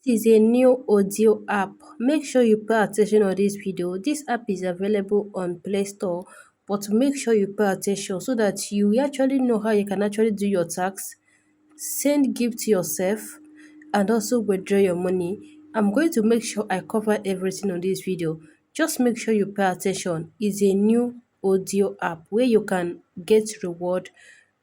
This is a new audio app. Make sure you pay attention on this video. This app is available on Play Store, but make sure you pay attention so that you actually know how you can actually do your tax, send gift to yourself, and also withdraw your money. I'm going to make sure I cover everything on this video. Just make sure you pay attention. It's a new audio app where you can get reward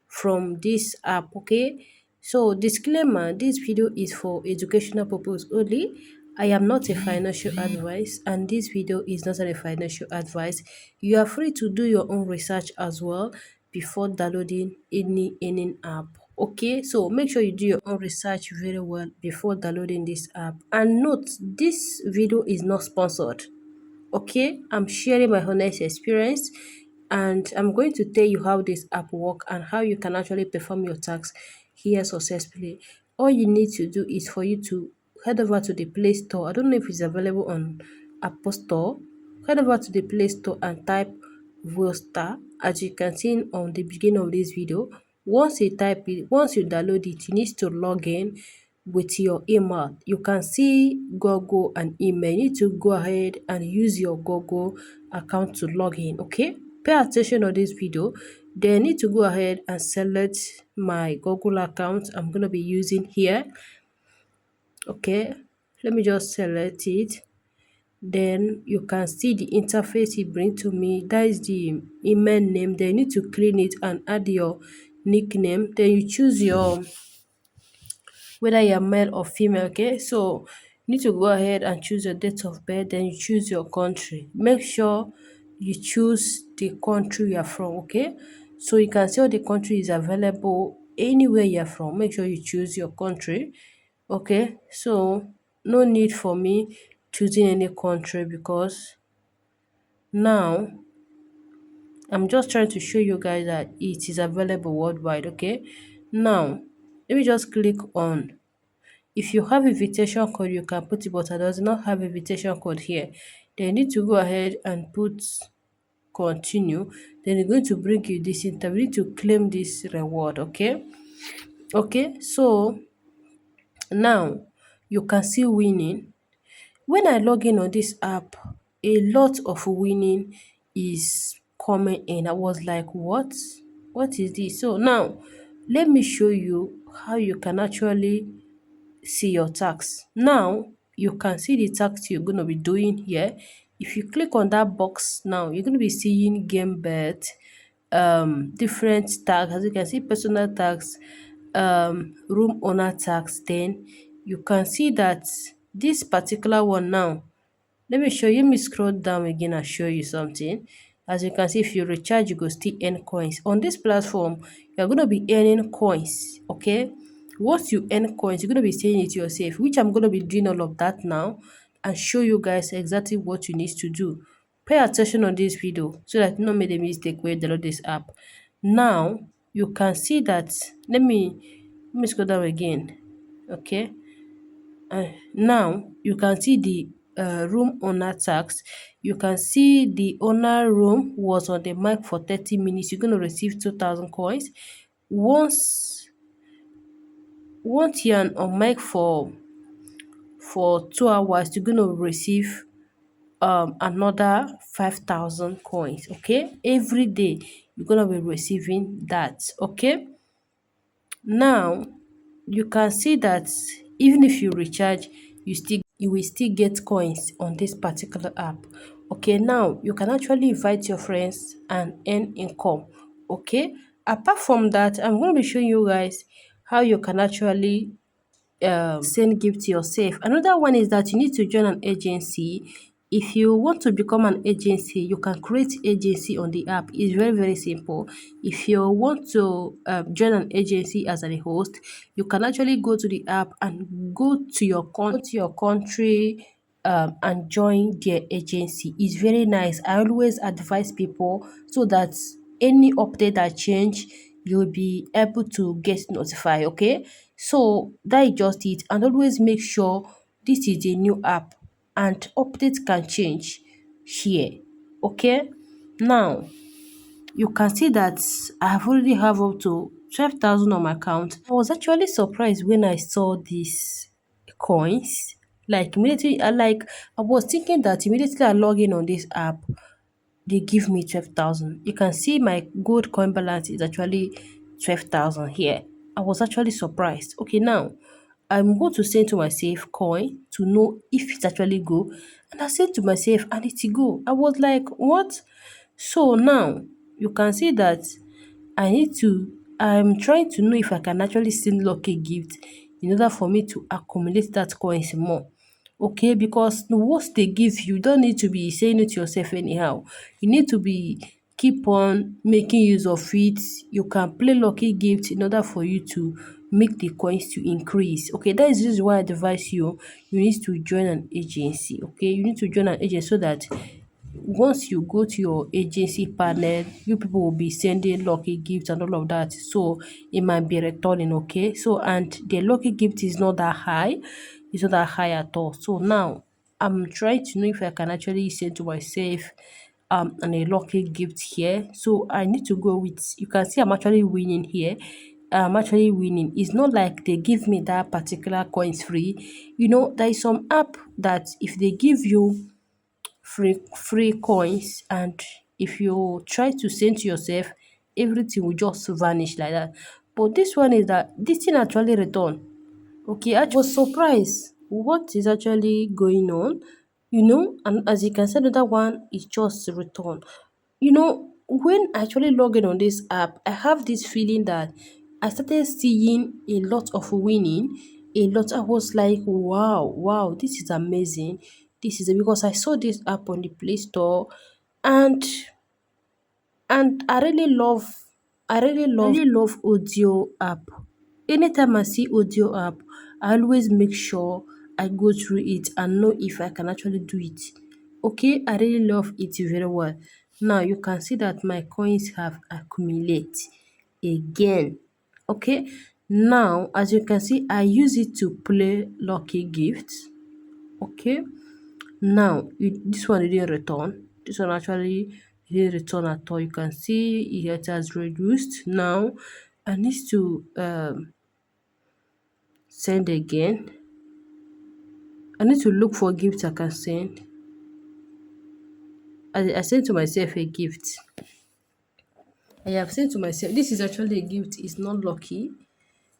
from this app, okay? So disclaimer, this video is for educational purpose only. I am not a financial advice and this video is not a financial advice. You are free to do your own research as well before downloading any app. Okay, so make sure you do your own research very well before downloading this app. And note, this video is not sponsored. Okay, I'm sharing my honest experience and I'm going to tell you how this app works and how you can actually perform your tax here successfully. All you need to do is for you to head over to the Play Store. I don't know if it's available on Apple Store. Head over to the Play Store and type VoliStar as you can see on the beginning of this video. Once you type it, once you download it, you need to log in with your email. You can see Google and email. You need to go ahead and use your Google account to log in. Okay, pay attention on this video. Then I need to go ahead and select my Google account I'm going to be using here. Okay, let me just select it. Then you can see the interface it brings to me. That is the email name. Then you need to clean it and add your nickname. Then you choose your whether you're male or female. Okay, so you need to go ahead and choose your date of birth. Then you choose your country. Make sure you choose the country you're from. Okay, so you can see all the country is available anywhere you're from. Make sure you choose your country. Okay, so no need for me choosing any country because now I'm just trying to show you guys that it is available worldwide. Okay, now let me just click on. If you have invitation code, you can put it, but I does not have invitation code here. Then you need to go ahead and put continue. Then it's going to bring you this interview. You need to claim this reward. Okay, okay, so now you can see winning. When I log in on this app, a lot of winning is coming in. I was like, what? What is this? So now let me show you how you can actually see your tax. Now you can see the tax you're going to be doing here. If you click on that box now, you're going to be seeing game bet, different tax. As you can see, personal tax, room owner tax. Then you can see that this particular one now, let me show you. Let me scroll down again and show you something. As you can see, if you recharge, you go still earn coins. On this platform, you're going to be earning coins, okay? Once you earn coins, you're going to be saying it yourself, which I'm going to be doing all of that now and show you guys exactly what you need to do. Pay attention on this video so that you don't make a mistake when you download this app. Now, you can see that, let me scroll down again, okay? Now you can see the room owner tax. You can see the owner room was on the mic for 30 minutes. You're going to receive 2,000 coins. Once you're on mic for 2 hours, you're going to receive another 5,000 coins. Okay, every day you're going to be receiving that. Okay, now you can see that even if you recharge, you will still get coins on this particular app. Okay, now you can actually invite your friends and earn income. Okay, apart from that, I'm going to be showing you guys how you can actually send gift to yourself. Another one is that you need to join an agency. If you want to become an agency, you can create agency on the app. It's very simple. If you want to join an agency as a host, you can actually go to the app and go to your country and join their agency. It's very nice. I always advise people so that any update that change, you'll be able to get notified. Okay, so that is just it. And always make sure this is a new app and updates can change here. Okay, now you can see that I have already have up to 12,000 on my account. I was actually surprised when I saw this coins. Like immediately, I was thinking that immediately I log in on this app, they give me 12,000. You can see my gold coin balance is actually 12,000 here. I was actually surprised. Okay, now I'm going to send to myself coin to know if it actually go. And I said to myself, and it go. I was like, what? So now you can see that I'm trying to know if I can actually send lucky gift in order for me to accumulate that coins more. Okay, because what they give you, don't need to be saying it to yourself anyhow. You need to be keep on making use of it. You can play lucky gift in order for you to make the coins to increase. Okay, that is just why I advise you need to join an agency. Okay, you need to join an agency so that once you go to your agency panel, you people will be sending lucky gifts and all of that. So it might be returning, okay? So and the lucky gift is not that high, it's not that high at all. So now I'm trying to know if I can actually send to myself and a lucky gift here. So I need to go with, you can see I'm actually winning here. I'm actually winning. It's not like they give me that particular coins free. You know, there is some app that if they give you free coins, and if you try to send to yourself, everything will just vanish like that. But this one is that this thing actually return. Okay, I was surprised what is actually going on, and as you can see, another one is just return. When I actually log in on this app, I have this feeling that I started seeing a lot of winning, a lot. I was like, wow, wow, this is amazing. This is because I saw this app on the Play Store, and I really love audio app. Anytime I see audio app, I always make sure I go through it and know if I can actually do it. Okay, I really love it very well. Now you can see that my coins have accumulated again. Okay, now as you can see, I use it to play lucky gifts. Okay, now this one didn't return. This one actually didn't return at all. You can see it has reduced. Now I need to send again. I need to look for gifts I can send. I sent to myself a gift. I have sent to myself. This is actually a gift. It's not lucky.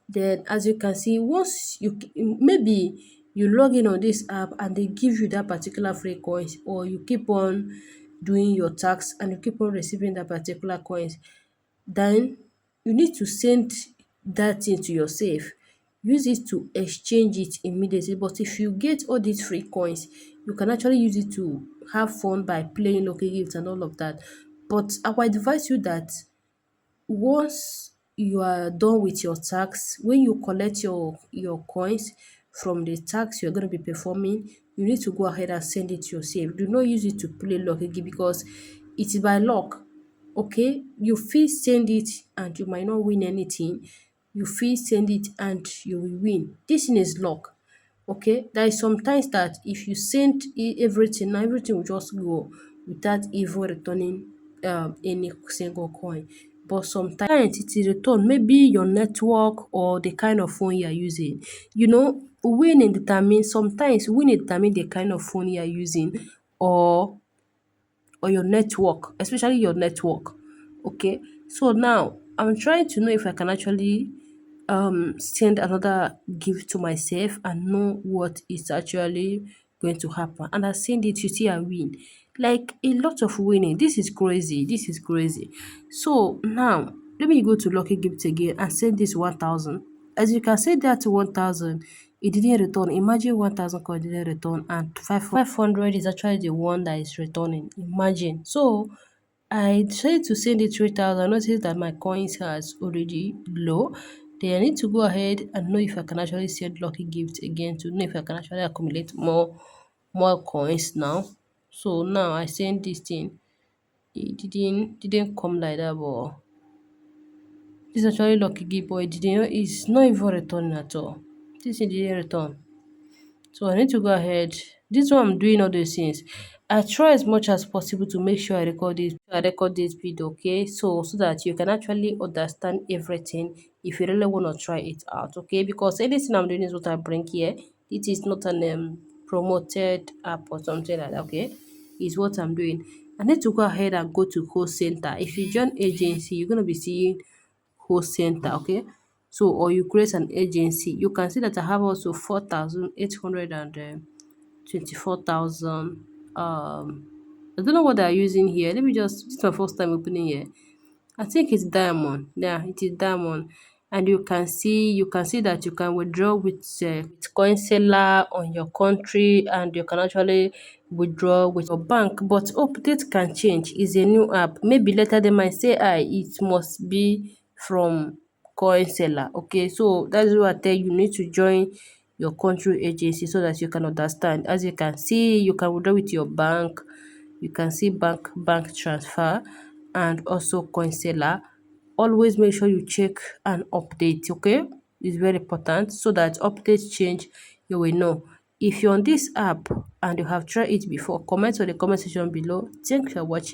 Then as you can see, once you maybe you log in on this app and they give you that particular free coins, or you keep on doing your tax and you keep on receiving that particular coins, then you need to send that thing to yourself. Use it to exchange it immediately. But if you get all these free coins, you can actually use it to have fun by playing lucky gifts and all of that. But I would advise you that once you are done with your tax, when you collect your coins from the tax you're going to be performing, you need to go ahead and send it to yourself. Do not use it to play lucky game, because it is by luck. Okay, you fit send it and you might not win anything. You fit send it and you will win. This thing is luck. Okay, there is sometimes that if you send everything, everything will just go without even returning any single coin. But sometimes it is return, maybe your network or the kind of phone you are using. Winning determine the kind of phone you are using, or your network, especially your network. Okay, so now I'm trying to know if I can actually send another gift to myself and know what is actually going to happen. And I send it, you see I win. Like a lot of winning. This is crazy. This is crazy. So now let me go to lucky gift again and send this 1,000. As you can see that 1,000, it didn't return. Imagine 1,000 coin didn't return, and 500 is actually the one that is returning. Imagine. So I decided to send it 3,000. I noticed that my coins has already low. Then I need to go ahead and know if I can actually send lucky gifts again to know if I can actually accumulate more coins now. So now I send this thing. It didn't come like that, but this is actually lucky gift, but it's not even returning at all. This thing didn't return. So I need to go ahead. This one I'm doing all those things. I try as much as possible to make sure I record this video, okay? So that you can actually understand everything if you really want to try it out, okay? Because anything I'm doing is what I bring here. It is not an promoted app or something like that, okay? Is what I'm doing. I need to go ahead and go to host center. If you join agency, you're gonna be seeing host center, okay? So, or you create an agency, you can see that I have also 4,824,000. I don't know what they're using here. Let me just, this is my first time opening here. I think it's diamond. Yeah, it is diamond. And you can see that you can withdraw with coin seller on your country, and you can actually withdraw with your bank. But update can change. It's a new app. Maybe later they might say, it must be from coin seller. Okay, so that's why I tell you, you need to join your country agency so that you can understand. As you can see, you can withdraw with your bank. You can see bank transfer and also coin seller. Always make sure you check and update, okay? It's very important so that updates change, you will know. If you're on this app and you have tried it before, comment on the comment section below. Thanks for watching.